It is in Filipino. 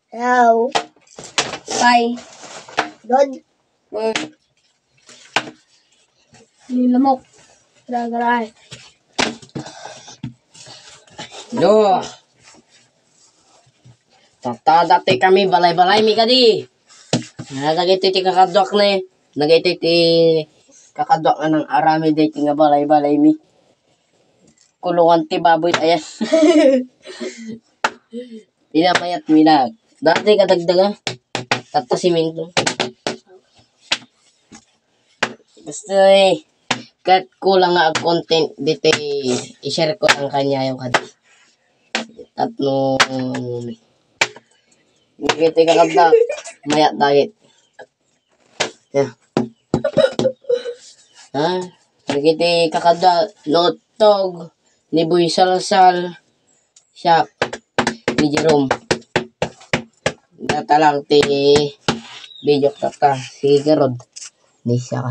Hello. Bye. Good. Word. Nilamok. Gara-gara. No. Dati kami balay-balay mi kadi. Nagagiti ti kakadwak na eh. Nagagiti ti kakadwak na ng arami day ti nga balay-balay mi. Kulungan ti baboy ayan. Pinamayat mi na. Dati kadagdaga. Tato simento. Gusto eh. Kahit kulang nga ang content dito i-share ko ang kanya yung kadi. Tatlo Nagiti kakadwak. Mayat dagit. Yeah. Ha? Nagiti kakadwak. Lotog. Ni Boy Salsal. Siya. Ni Jerome. Data lang ti video tata. Sige Rod. Ni siya ka